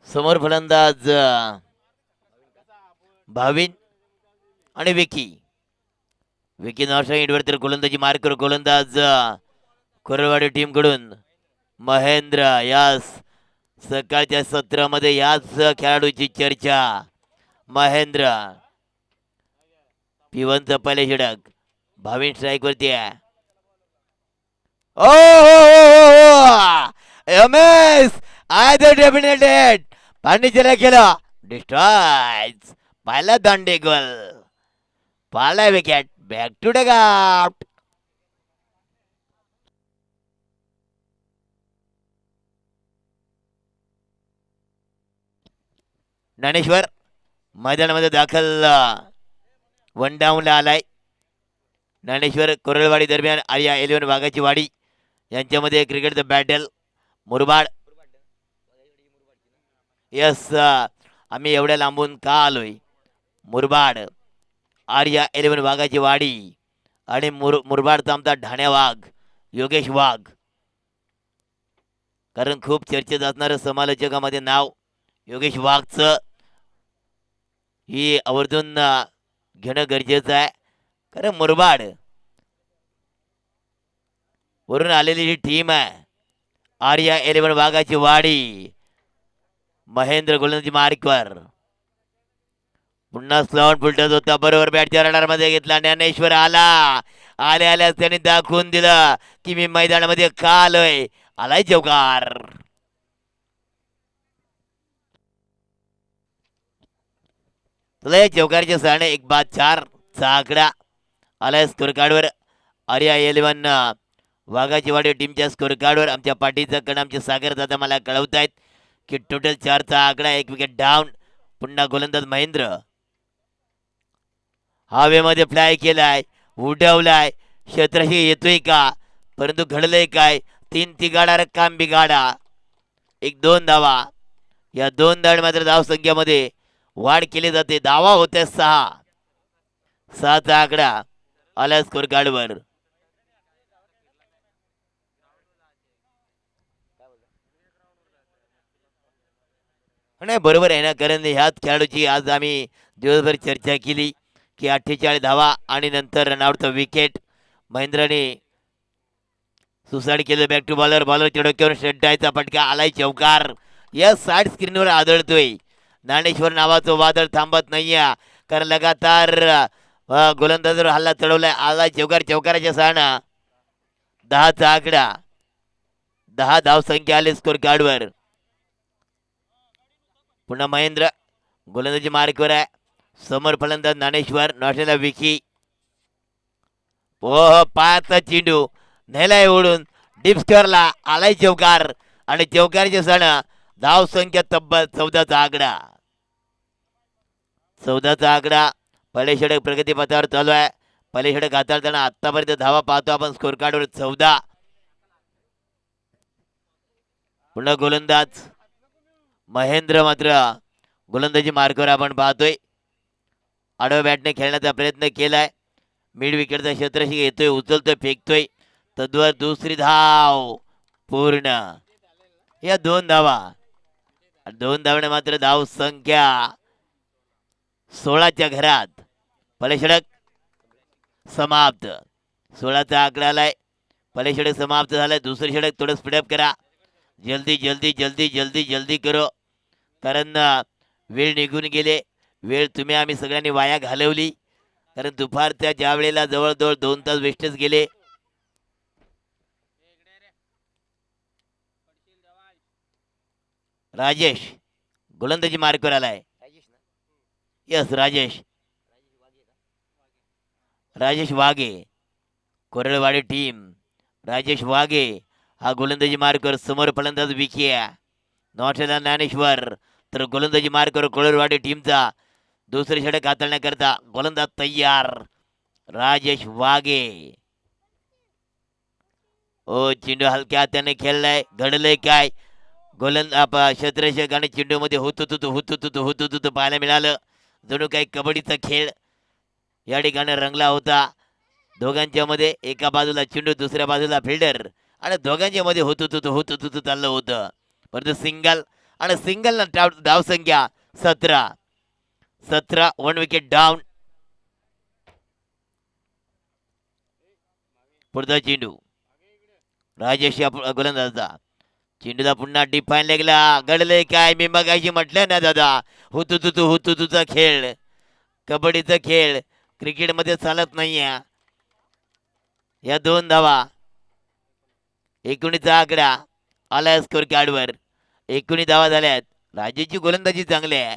समोर फलंदाज भाविन आणि विकी. विकी नॉर्थ तर गोलंदाजी मार्कर गोलंदाज कोरवाडी टीम कडून महेंद्र. यास सकाळच्या सत्रामध्ये याच खेळाडूची चर्चा. महेंद्र पिवनचा पहिले षटक. भाविन स्ट्राईक वरती आहे. एम एस आय डेफिनेटेड पांडिचेरी केलं डिस्ट्रॉयज. पहिला दांडे गोल. पहिला wicket. Back to the out. Dnyaneshwar मैदानामध्ये दाखल. वन डाऊनला आलाय. ज्ञानेश्वर कोरळवाडी दरम्यान आर्या 11 वाघाची वाडी यांच्यामध्ये क्रिकेटचं बॅटल. मुरबाड. यस आम्ही एवढ्या लांबून का आलोय. मुरबाड आर्या 11 वाघाची वाडी आणि मुरबाडचा आमचा ढाण्या वाघ योगेश वाघ. कारण खूप चर्चेत असणारं समालोचकामध्ये नाव योगेश वाघचं ही आवर्जून घेणं गरजेचं आहे. कारण मुरबाड वरून आलेली ही टीम आहे. आर्या 11 वाघाची वाडी. महेंद्र गोलंदाजी मार्कवर. पुन्हा स्लॉन फुलटत होता. बरोबर बॅटच्या रडार मध्ये घेतला. ज्ञानेश्वर आला. आल्या त्यांनी दाखवून दिलं की मी मैदानामध्ये का आलोय. आलाय चौकार. तुला चौकारच्या सहाने 1-4 चा आकडा आलाय स्कोर कार्डवर. आर्या 11 वाघाची वाडी टीमच्या स्कोर कार्डवर. आमच्या पाठीचा कण आमचे सागर दादा मला कळवतायत की टोटल 4 चा आकडा. 1 विकेट डाऊन. पुन्हा गोलंदाज महेंद्र हवेमध्ये फ्लाय केलाय. उडवलाय. क्षेत्रशी येतोय का. परंतु घडलंय काय. 3 तिगाडा रक्काम बिगाडा. 1-2 धावा. या 2 धाव मात्र धाव संख्येमध्ये वाढ केली जाते. धावा होत्या 6 चा आकडा आला स्कोर कार्डवर. नाही बरोबर आहे ना. कारण ह्याच खेळाडूची आज आम्ही दिवसभर चर्चा केली की 48 धावा आणि नंतर रनआउटचं विकेट. महेंद्रने सुसाईड केलं. बॅक टू बॉलरच्या डोक्यावर षड्डायचा फटका. आलाय चौकार. या साईड स्क्रीनवर आदळतोय. ज्ञानेश्वर नावाचं वादळ थांबत नाहीये. कारण लगातार गोलंदाजावर हल्ला चढवलाय. आलाय चौकार. चौकाराच्या सहाना 10 चा आकडा. 10 धाव संख्या आली स्कोर कार्डवर. पुन्हा महेंद्र गोलंदाजी मार्कवर आहे. समोर फलंदाज ज्ञानेश्वर. नॉटेला विकी. ओह पायाचा चेंडू नेलाय ओढून डीप स्क्वेअरला. आलाय चौकार आणि चौकारचे सण. धाव संख्या तब्बल 14 चा आकडा. 14 चा आकडा. पहिले षटक प्रगती पथावर चालू आहे. पहिले षटक हाताळताना आतापर्यंत धावा पाहतो आपण स्कोर कार्डवर 14. पुन्हा गोलंदाज महेंद्र मात्र गोलंदाजी मार्कवर आपण पाहतोय. आडव्या बॅटने खेळण्याचा प्रयत्न केलाय. मिड विकेटचा क्षेत्रशी येतोय. उचलतोय. फेकतोय. तद्वर दुसरी धाव पूर्ण. या 2 धावा. 2 धावणे मात्र धाव संख्या 16 च्या घरात. पहिले षटक समाप्त. 16 चा आकडा आलाय. पहिले षटक समाप्त झालंय. दुसरे षटक थोडं स्पीडअप करा. जल्दी जल्दी जल्दी जल्दी जल्दी करो. कारण वेळ निघून गेले. वेळ तुम्ही आम्ही सगळ्यांनी वाया घालवली. कारण दुपारच्या ज्या वेळेला जवळजवळ 2 तास वेस्टच गेले. राजेश गोलंदाजी मार्कवर आलाय. Yes Rajesh Waghe Koralwadi team. राजेश वाघे हा गोलंदाजी मार्कवर. समोर फलंदाज विकी. नॉटेला ज्ञानेश्वर. तर गोलंदाजी मार्कवर कोरळवाडी टीमचा दुसरे षटक हाताळण्याकरता गोलंदाज तयार. राजेश वाघे. ओ चेंडू हलक्या हाताने खेळलाय. घडलंय काय. क्षेत्ररक्षक आणि चेंडू मध्ये होत पाहायला मिळालं. जणू काही कबड्डीचा खेळ या ठिकाणी रंगला होता. दोघांच्या मध्ये एका बाजूला चेंडू दुसऱ्या बाजूला फिल्डर आणि दोघांच्या मध्ये होत चाललं होतं. परंतु सिंगल आणि सिंगल धाव संख्या 17. 17 1 विकेट डाऊन. पुढचा चेंडू राजेश या गोलंदाजा. चेंडूला पुन्हा डिफाईन लेगला घडले काय मी मगाशी म्हटलं ना दादा, हुतुतुचा खेळ, कबड्डीचा खेळ क्रिकेटमध्ये चालत नाहीये. या 2 धावा 19चा आकडा आला स्कोर कार्डवर. 19 धावा झाल्यात. राजेशची गोलंदाजी चांगली आहे,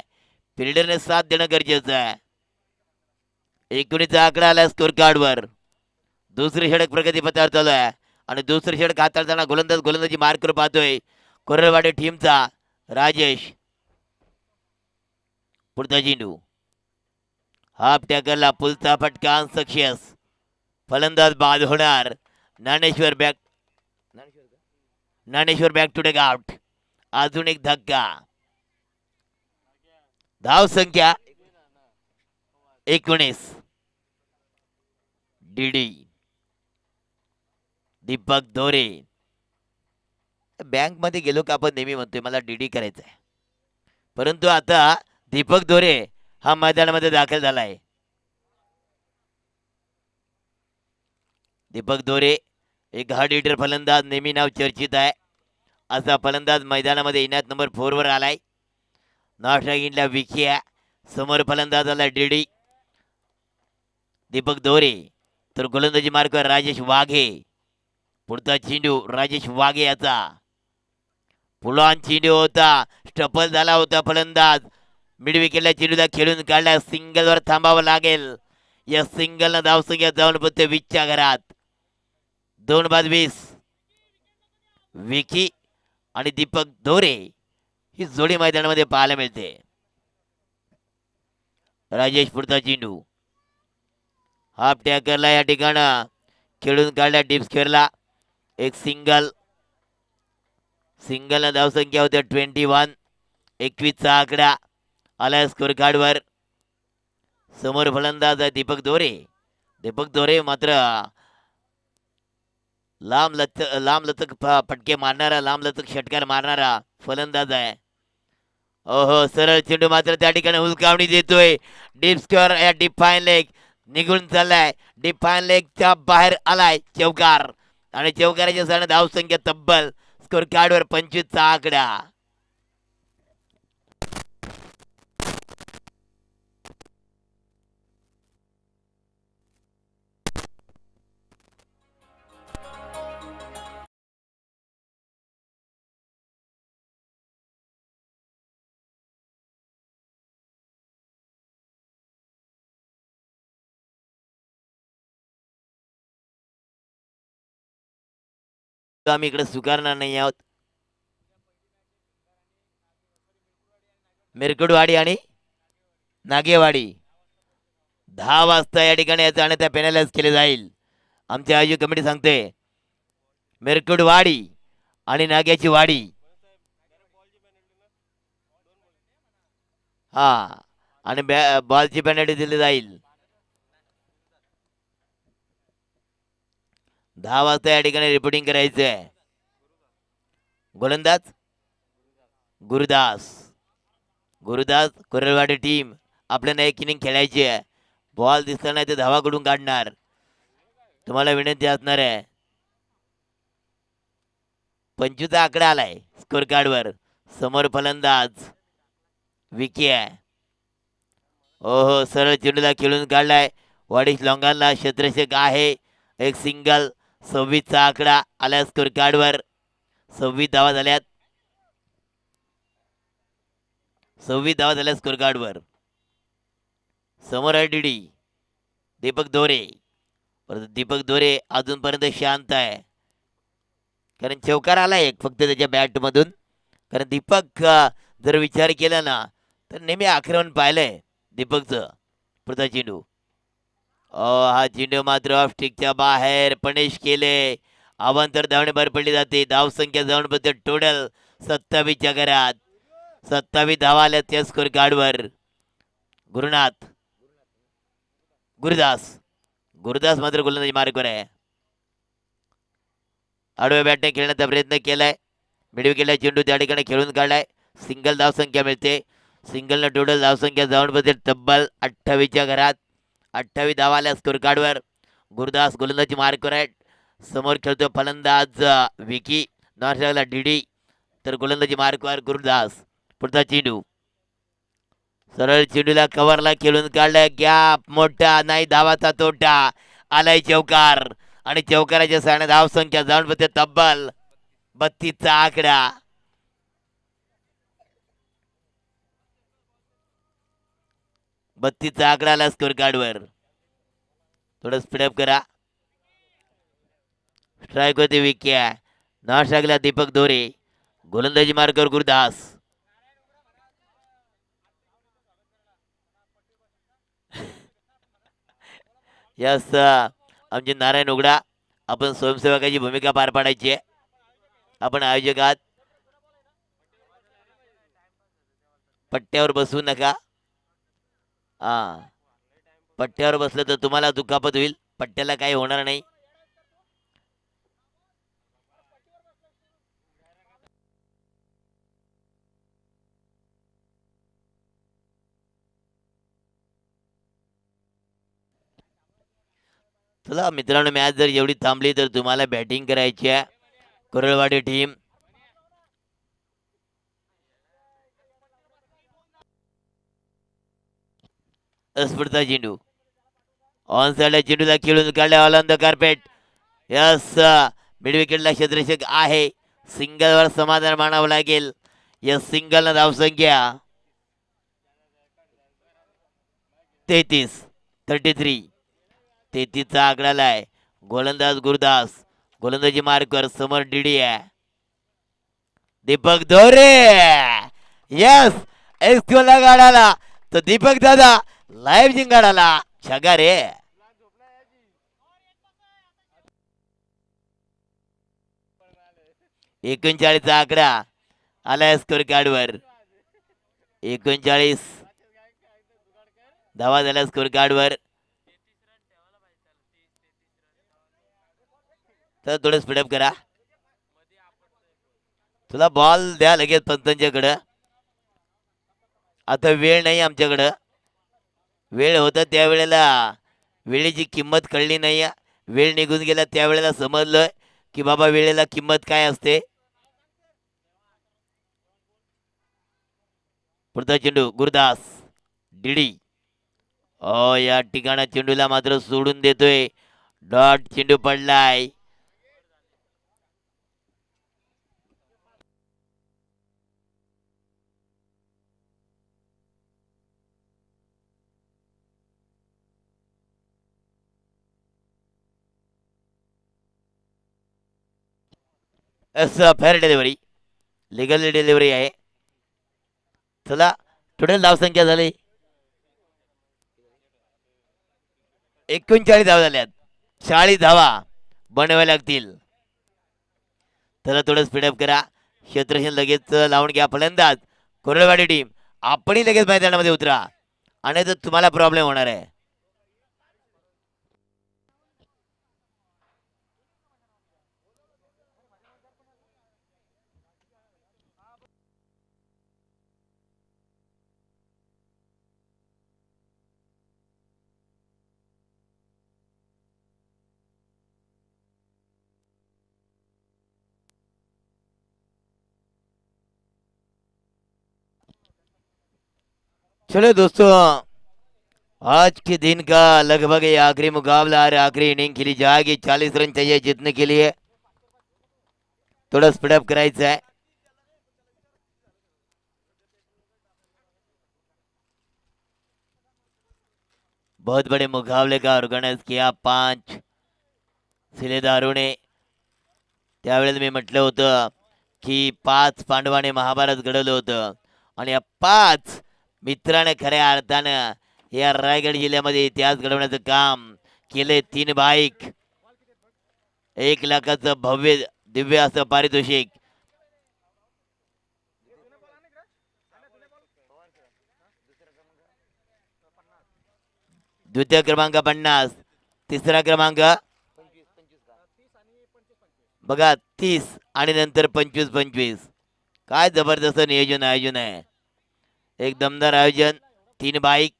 फिल्डरने साथ देणं गरजेचं आहे. 19चा आकडा आला स्कोर कार्डवर. दुसरी षटक प्रगती पथावर चालू आहे आणि दुसरी षटक हाताळताना गोलंदाजी मार्कर पाहतोय कोरलवाडी टीमचा राजेश. पुढचा चेंडू हाफ टॅकरला पुलचा फटका सक्सेस. फलंदाज बाद होणार. Dnyaneshwar back to take out. अजून एक धक्का. धाव संख्या 19. डीडी दीपक दोरे. बँक मध्ये गेलो का आपण नेहमी म्हणतोय मला डीडी करायचं आहे, परंतु आता दीपक दोरे हा मैदानामध्ये दाखल झालाय. दीपक दोरे एक हार्ड हिटर फलंदाज, नेहमी नाव चर्चित आहे असा फलंदाज मैदानामध्ये येण्यात नंबर 4 वर आलाय. नाश्रागिनला विकी आहे, समोर फलंदाज आला डीडी. दीपक दोरे तर गोलंदाजी मार्कवर राजेश वाघे. पुढचा चेंडू राजेश वाघे याचा पुलान चेंडू होता, स्टपल झाला होता फलंदाज. मिड विकेटला चेंडूला खेळून काढला. सिंगल वर थांबावं लागेल. या सिंगलनं धावसंख्या जाऊन पडते 20च्या घरात. 2 बाद 20. विकी आणि दीपक दोरे ही जोडी मैदानामध्ये पाहायला मिळते. राजेश पुढचा चेंडू हाफ टॅकरला या ठिकाणं खेळून काढला. डीप स्क्वेअरला एक सिंगल धावसंख्या होते 21. 21चा आकडा आला स्कोर कार्डवर. समोर फलंदाज आहे दीपक दोरे मात्र लांब लचक फटके मारणारा, लांब लचक षटकार मारणारा फलंदाज आहे. ओहो, सरळ चेंडू मात्र त्या ठिकाणी हुलकावणी देतोय. डीप स्क्वेअर या डिफाईन लेग निघून चाललाय. डिफाईन लेगच्या बाहेर आलाय चौकार आणि चौकाराच्या सण धाव संख्या तब्बल स्कोर कार्डवर 25चा आकडा. आम्ही इकडे स्वीकारणार नाही आहोत. मिरकुडवाडी आणि नागेवाडी 10 वाजता या ठिकाणी याचा आणि त्या पेनलाइज केले जाईल. आमची आयोजक कमिटी सांगते मिरकुडवाडी आणि नाग्याची वाडी. हा, आणि बॉलची पेनल्टी दिली जाईल. 10 वाजता या ठिकाणी रिपोर्टिंग करायचं आहे. गोलंदाज गुरुदास कोरलवाडी टीम आपल्याला एक इनिंग खेळायची आहे. बॉल दिसला नाही तर धावा कडून काढणार. तुम्हाला विनंती असणार आहे. 25चा आकडा आलाय स्कोर कार्डवर. समोर फलंदाज विकी आहे. ओहो, सरळ चेंडूला खेळून काढलाय. वाडीश लोंगांना क्षेत्ररक्षक आहे. एक सिंगल. 26चा आकडा आला स्कोर कार्डवर. 26 धावा झाल्यात. 26 धावा झाल्या स्कोर कार्डवर. समोर आहे डीडी दीपक दोरे अजूनपर्यंत शांत आहे, कारण चौकार आला एक फक्त त्याच्या बॅट मधून. कारण दीपक जर विचार केला ना तर नेहमी आक्रमण पाहिलंय दीपकचं. पुढचा चेंडू हा चेंडू मात्र ऑफ स्टिकच्या बाहेर पनिश केले. अवांतर धावणे भर पडली जाते. धाव संख्या जाऊन पडते टोटल 27च्या घरात. 27 धावा आल्या त्या स्कोर कार्डवर. गुरुदास मात्र गोलंदाजी मार्कवर आहे. आडव्या बॅटने खेळण्याचा प्रयत्न केलाय. मिड विकेटला चेंडू त्या ठिकाणी खेळून काढलाय. सिंगल धावसंख्या मिळते. सिंगलनं टोटल धावसंख्या जाऊन बसेल तब्बल 28च्या घरात. 28 धावा आल्या स्कोर कार्डवर. गुरुदास गोलंदाजी मार्कवर आहे. समोर खेळतो फलंदाज विकी. नॉर्थ डीडी तर गोलंदाजी मार्कवर गुरुदास. पुढचा चेंडू सरळ चेंडूला कव्हरला खेळून काढला. गॅप मोठा नाही, धावाचा तोटा. आलाय चौकार आणि चौकाराच्या साने धावसंख्या जाऊन बसते तब्बल 32चा आकडा. 32चा आकडा आला स्कोर कार्डवर. थोडं स्पीडअप करा. स्ट्राईक होते विक्या. नॉट लागला दीपक दोरे. गोलंदाजी मार्कवर गुरुदास. यस आमचे नारायण उघडा. आपण स्वयंसेवकाची भूमिका पार पाडायची आहे. आपण आयोजक आहात. पट्ट्यावर बसू नका. हा, पट्ट्यावर बसलं तर तुम्हाला दुखापत होईल. पट्ट्याला काही होणार नाही. चला मित्रांनो, मॅच जर एवढी थांबली तर तुम्हाला बॅटिंग करायची आहे. कुरळवाडी टीम पुढचा चेंडू ऑन साइडला चेंडूला खेळून काढल्या all on the carpet. Yes mid विकेटला क्षेत्ररक्षक आहे. सिंगलवर समाधान मानावं लागेल. यस सिंगल धावसंख्या 33. 33चा आकडाला आहे. गोलंदाज गुरुदास. गोलंदाजी मार्कवर समोर डीडी आहे. दीपक दोरे. यस एक्सक्यूला गाडाला तर दीपक दादा लाईव्ह जिंगाडाला छगा रे. एकोणचाळीसचा आकडा आलाय स्कोर कार्डवर. 39 धावा झाल्या स्कोर कार्डवर. तर थोडं स्पीडअप करा. तुला बॉल द्या लगेच पंतांच्याकडं. आता वेळ नाही आमच्याकडं. वेळ होता त्यावेळेला वेळेची किंमत कळली नाही. वेळ निघून गेला त्यावेळेला समजलं की बाबा वेळेला किंमत काय असते. पुढचा चेंडू गुरुदास. डीडी या ठिकाणा चेंडूला मात्र सोडून देतोय. डॉट चेंडू पडलाय. फेअर डिलिव्हरी, लिगल डिलिव्हरी आहे. चला टोटल धावसंख्या झाली 39 धावा झाल्यात. 40 धावा बनवाव्या लागतील. चला थोडं स्पीडअप करा. क्षेत्ररक्षण लगेच लावून घ्या. फलंदाज कुरळवाडी टीम आपणही लगेच मैदानामध्ये उतरा आणि तर तुम्हाला प्रॉब्लेम होणार आहे. चलो दोस्तों, आज के दिन का लगभग ये आखिरी मुकाबला और आखिरी इनिंग खेली जाएगी. 40 रन चाहिए जीतने के लिए. थोड़ा स्पीडअप करायचं आहे. बहुत बड़े मुकाबले का ऑर्गेनाइज किया 5 शिलेदारों ने. त्यावेळेला मी म्हटलं होतं की 5 पांडवाने महाभारत घडवलं होतं आणि या 5 मित्राने खऱ्या अर्थानं या रायगड जिल्ह्यामध्ये इतिहास घडवण्याचं काम केले. 3 बाईक, 1 लाखाचं भव्य दिव्य असं पारितोषिक. द्वितीय क्रमांक 50, तिसरा क्रमांक बघा 30 आणि नंतर 25. काय जबरदस्त नियोजन आयोजन आहे. एक दमदार आयोजन. 3 बाईक,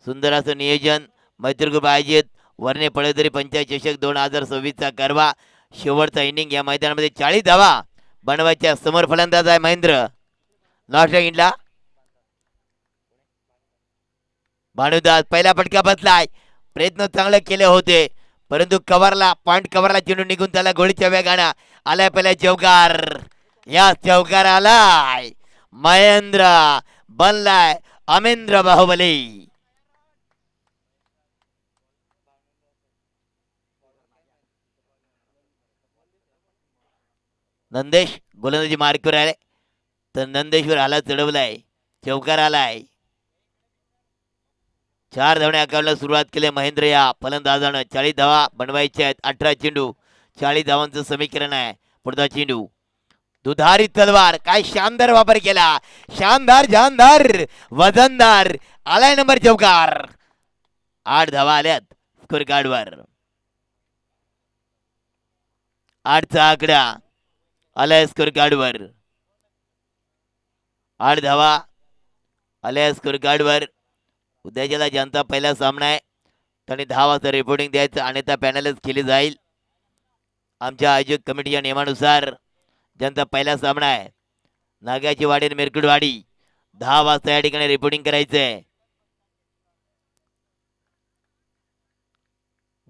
सुंदर असं नियोजन. मैत्री ग्रुप आयोजित वर्णे पळेदरी पंचायत चषक 2026 चा गरबा शेवटचा इनिंग. या मैदानामध्ये 40 धावा बनवायच्या. समोर फलंदाज आहे महेंद्र. लॉस्ट इंडला भानुदास. पहिला फटका बसलाय. प्रयत्न चांगले केले होते परंतु कव्हरला पॉइंट कव्हरला चेंडू निघून त्याला गोळीच्या वेगानं आलाय. पहिला चौकार. या चौकार आलाय. महेंद्र बनलाय अमेंद्र बाहुबली. नंदेश गोलंदाजी मार्कवर आले तर नंदेश्वर आला चढवलाय. चौकार आलाय. 4 धावणे अकाउंटला सुरुवात केली महेंद्र या फलंदाजानं. 40 धावा बनवायच्या आहेत. 18 चेंडू 40 धावांचं समीकरण आहे. पुढचा चेंडू दुधारी तलवार. काय शानदार वापर केला. शानदार जानदार वजनदार आलाय नंबर चौकार. 8 धावा आल्यात स्कोर कार्डवर. 8चा आकडा आलाय स्कोर कार्डवर. 8 धावा आल्या स्कोर कार्डवर. उद्याच्याला ज्यांचा पहिला सामना आहे त्यांनी 10 वाजता रिपोर्टिंग द्यायचं आणि त्या पॅनलच केली जाईल. आमच्या आयोजक कमिटीच्या नियमानुसार ज्यांचा पहिला सामना आहे नाग्याची वाडी आणि मिरकुडवाडी 10 वाजता या ठिकाणी रिपोर्टिंग करायचंय.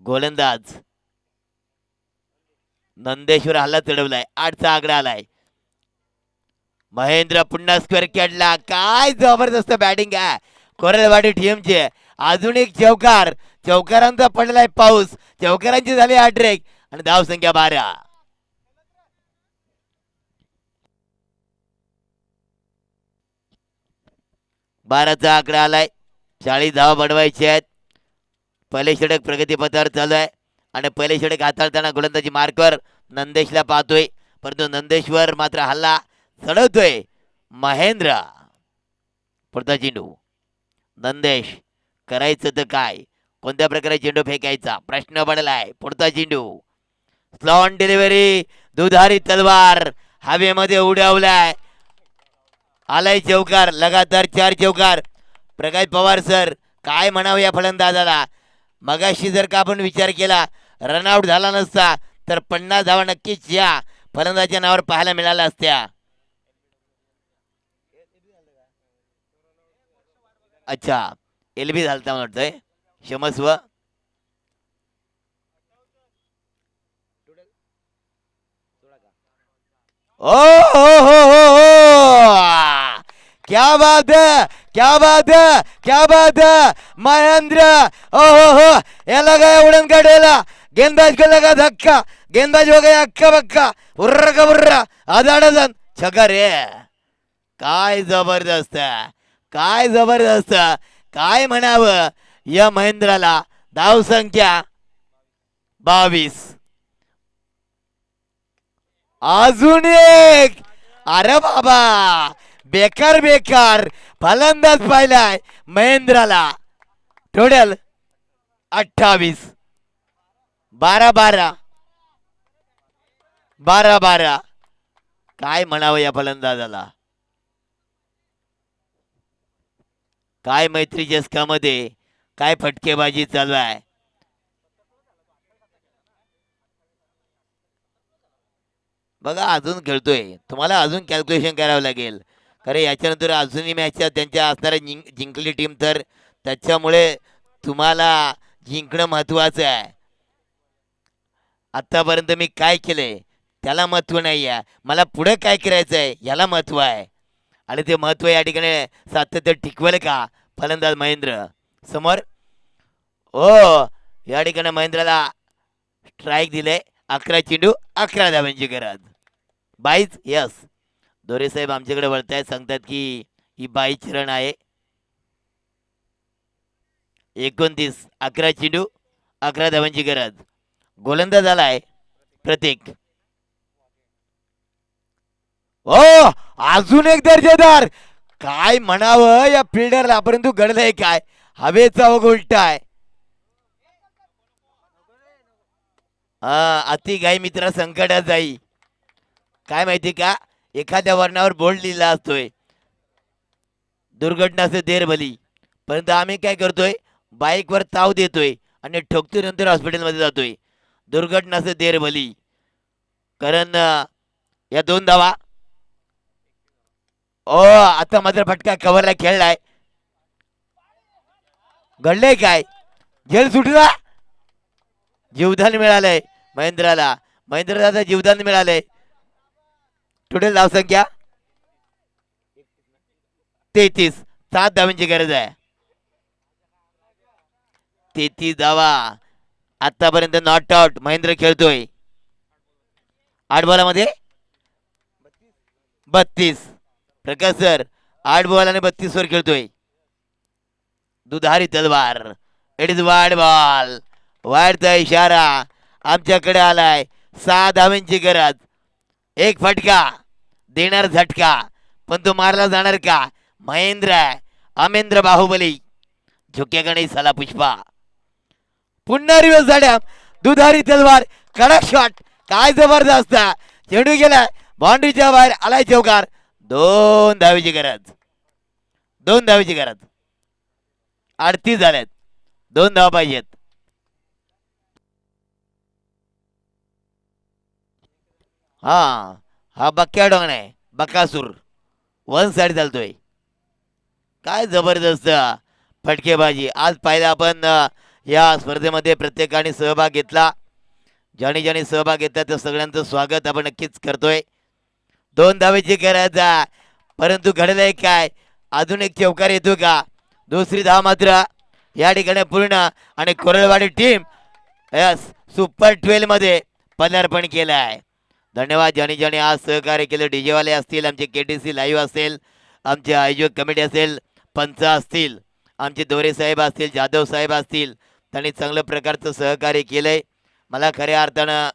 गोलंदाज नंदेश्वर हल्ला चढवलाय. 8चा आकडा आलाय. महेंद्र पुन्हा स्क्वेअर खेळला. काय जबरदस्त बॅटिंग आहे कोरलवाडी टीमचे. अजून एक चौकार. चौकारांचा पडलाय पाऊस. चौकारांची झाली हॅट्रिक आणि धाव संख्या 12. बाराचा आकडा आलाय. 40 धावा बनवायचे आहेत. पहिले षटक प्रगतीपथावर चालू आहे आणि पहिले षटक हाताळताना गोलंदाजी मार्कवर नंदेशला पाहतोय परंतु नंदेश्वर मात्र हल्ला चढवतोय महेंद्र. पुढचा चेंडू नंदेश. करायचं तर काय. कोणत्या प्रकारे चेंडू फेकायचा प्रश्न पडलाय. पुढचा चेंडू स्लॉन डिलिव्हरी. दुधारी तलवार हवेमध्ये उडवलाय. आलाय चौकार. लगातार 4 चौकार. प्रकाश पवार सर काय म्हणावं या फलंदाजाला. मगाशी जर का आपण विचार केला रनआउट झाला नसता तर 50 धावा नक्कीच या फलंदाजाच्या नावावर पाहायला मिळाल्या असत्या. अच्छा एलबी झालता वाटतंय. क्षमस्व. ओ हो क्या बात है क्या बात है क्या बात है महेंद्र. ओ हो याला गया उड़न का डोला. गेंदबाज को लगा धक्का. गेंदबाज हो गया अक्का बक्का. उर्र का बुर्रा आधाडजन छक्का रे. काय जबरदस्त काय जबरदस्त. काय म्हणावं या महेंद्राला. धाव संख्या 22. अजून एक. अरे बाबा बेकार बेकार फलंदाज पाहिलाय महेंद्राला. टोटल 28. 12-12 12-12. काय म्हणावं या फलंदाजाला. काय मैत्री चषकामध्ये काय फटकेबाजी चालू आहे. बघा अजून खेळतोय. तुम्हाला अजून कॅल्क्युलेशन करावं लागेल कारण याच्यानंतर अजूनही मॅच त्यांच्या असणाऱ्या जिंकली टीम तर त्याच्यामुळे तुम्हाला जिंकणं महत्वाचं आहे. आतापर्यंत मी काय केलंय त्याला महत्व नाही आहे. मला पुढे काय करायचं आहे याला महत्व आहे आणि ते महत्व या ठिकाणी सातत्य टिकवेल का फलंदाज महेंद्र. समोर ओ या ठिकाणी महेंद्रला स्ट्राईक दिले. 11 चेंडू 11 धावांची गरज. 22. यस दोरे साहेब आमच्याकडे वळतायत. सांगतात की ही 22 रन आहे. 29. 11 चेंडू 11 धावांची गरज. गोलंदाज आलाय प्रतीक. ओ अजून एक दर्जेदार. काय म्हणावं या फिल्डरला परंतु घडलंय काय. हवेचा उलटा आहे. अति गाई मित्र संकटात जाई. काय माहिती का, एखाद्या वर्णावर बोर्ड लिहिला असतोय दुर्घटना से देर भली, परंतु आम्ही काय करतोय, बाईकवर ताव देतोय आणि ठोकतोय, नंतर हॉस्पिटलमध्ये जातोय. दुर्घटना से देर भली. कारण या 2 धावा. ओ आता मात्र फटका कव्हरला खेळलाय. घडलंय काय, झेल सुटला, जीवदान मिळालंय महेंद्राला. महेंद्रला जीवदान मिळालंय. टोटल धावसंख्या 33. 7 धावांची गरज आहे. 33 धावा. आतापर्यंत नॉट आउट महेंद्र खेळतोय. 8 बॉलामध्ये 32. प्रकाश सर 8 बॉल आणि 32 वर खेळतोय. दुधारी तलवार. It is wide ball. वाईडचा इशारा आमच्याकडे आलाय. 6 धावांची गरज. एक फटका देणार झटका, पण तो मारला जाणार का. महेंद्र अमेंद्र बाहुबली झुकेगा नाही साला पुष्पा. पुन्हा रिवर्स झाड्या. दुधारी तलवार. कडक शॉट. काय जबरदस्त. चेंडू गेला बाउंड्रीच्या बाहेर, आलाय चौकार. 2 धावेची गरज. 2 धावेची गरज. 38 झाल्यात. 2 धावा पाहिजेत. हा बक्क्या डॉन आहे. बकासूर 1 साइड चालतोय. काय जबरदस्त फटकेबाजी. आज पाहिलं आपण या स्पर्धेमध्ये प्रत्येकाने सहभाग घेतला. ज्याने ज्याने सहभाग घेतला त्या सगळ्यांचं स्वागत आपण नक्कीच करतोय. 2 धावेची गरज, परंतु घडलंय काय, अजून एक चौकार येतो का. दुसरी धाव मात्र या ठिकाणी पूर्ण आणि कोरळवाडी टीम यस सुपर 12 मध्ये पदार्पण केलं आहे. धन्यवाद ज्याने ज्याने आज सहकार्य केलं. डीजेवाले असतील, आमचे KTC लाईव्ह असेल, आमचे आयोजक कमिटी असेल, पंच असतील, आमचे दोरे साहेब असतील, जाधव साहेब असतील, त्यांनी चांगल्या प्रकारचं सहकार्य केलंय. मला खऱ्या अर्थानं